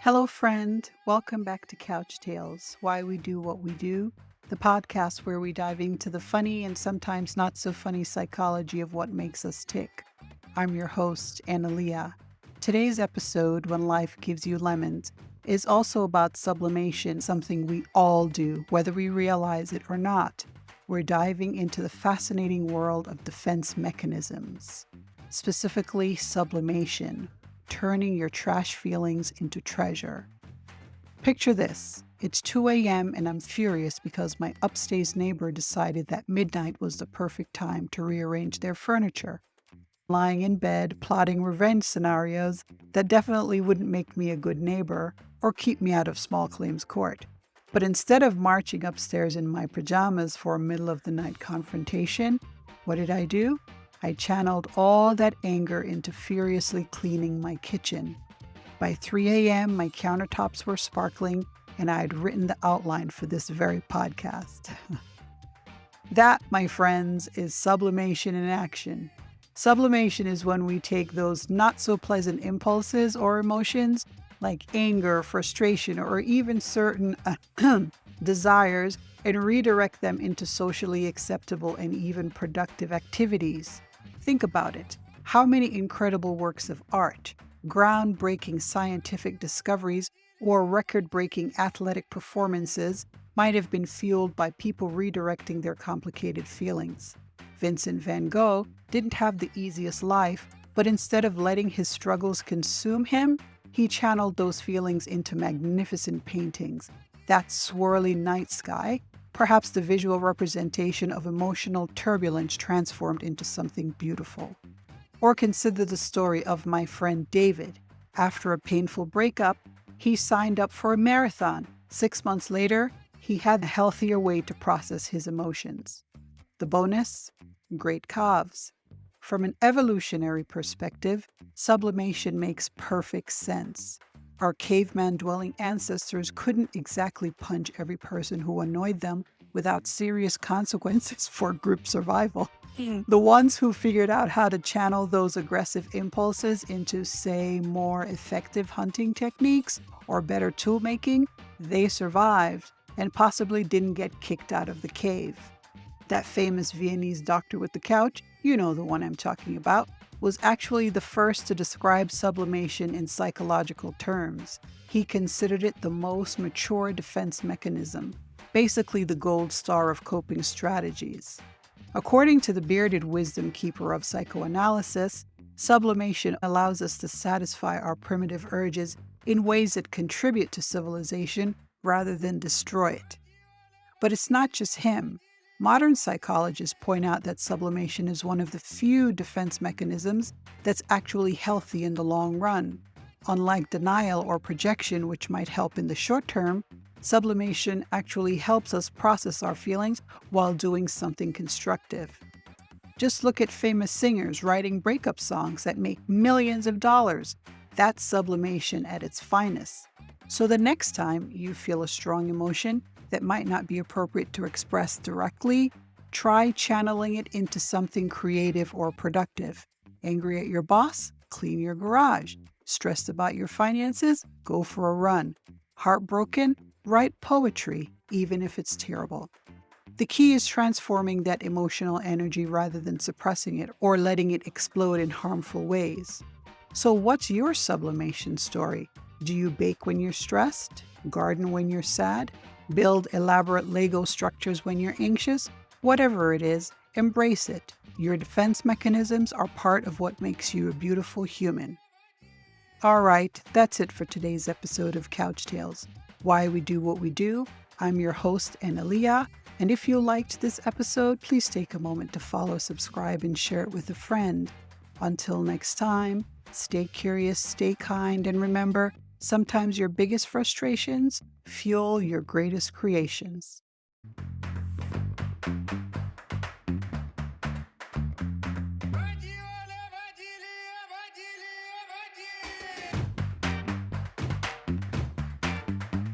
Hello, friend. Welcome back to Couch Tales, Why We Do What We Do, the podcast where we dive into the funny and sometimes not so funny psychology of what makes us tick. I'm your host, Analia. Today's episode, When Life Gives You Lemons, is also about sublimation, something we all do, whether we realize it or not. We're diving into the fascinating world of defense mechanisms, specifically sublimation, turning your trash feelings into treasure. Picture this. It's 2 a.m. and I'm furious because my upstairs neighbor decided that midnight was the perfect time to rearrange their furniture. Lying in bed, plotting revenge scenarios that definitely wouldn't make me a good neighbor or keep me out of small claims court. But instead of marching upstairs in my pajamas for a middle of the night confrontation, what did I do? I channeled all that anger into furiously cleaning my kitchen. By 3 a.m., my countertops were sparkling, and I had written the outline for this very podcast. That, my friends, is sublimation in action. Sublimation is when we take those not-so-pleasant impulses or emotions, like anger, frustration, or even certain desires, and redirect them into socially acceptable and even productive activities. Think about it. How many incredible works of art, groundbreaking scientific discoveries, or record-breaking athletic performances might have been fueled by people redirecting their complicated feelings? Vincent van Gogh didn't have the easiest life, but instead of letting his struggles consume him, he channeled those feelings into magnificent paintings. That swirly night sky, perhaps the visual representation of emotional turbulence transformed into something beautiful. Or consider the story of my friend David. After a painful breakup, he signed up for a marathon. 6 months later, he had a healthier way to process his emotions. The bonus? Great calves. From an evolutionary perspective, sublimation makes perfect sense. Our caveman-dwelling ancestors couldn't exactly punch every person who annoyed them without serious consequences for group survival. The ones who figured out how to channel those aggressive impulses into, say, more effective hunting techniques or better tool making, they survived and possibly didn't get kicked out of the cave. That famous Viennese doctor with the couch, you know the one I'm talking about, was actually the first to describe sublimation in psychological terms. He considered it the most mature defense mechanism, basically the gold star of coping strategies. According to the bearded wisdom keeper of psychoanalysis, sublimation allows us to satisfy our primitive urges in ways that contribute to civilization rather than destroy it. But it's not just him. Modern psychologists point out that sublimation is one of the few defense mechanisms that's actually healthy in the long run. Unlike denial or projection, which might help in the short term, sublimation actually helps us process our feelings while doing something constructive. Just look at famous singers writing breakup songs that make millions of dollars. That's sublimation at its finest. So the next time you feel a strong emotion that might not be appropriate to express directly, try channeling it into something creative or productive. Angry at your boss? Clean your garage. Stressed about your finances? Go for a run. Heartbroken? Write poetry, even if it's terrible. The key is transforming that emotional energy rather than suppressing it or letting it explode in harmful ways. So what's your sublimation story? Do you bake when you're stressed? Garden when you're sad? Build elaborate Lego structures when you're anxious? Whatever it is, embrace it. Your defense mechanisms are part of what makes you a beautiful human. All right, that's it for today's episode of Couch Tales, Why We Do What We Do. I'm your host, Analia, and if you liked this episode, please take a moment to follow, subscribe, and share it with a friend. Until next time, stay curious, stay kind, and remember, sometimes your biggest frustrations fuel your greatest creations.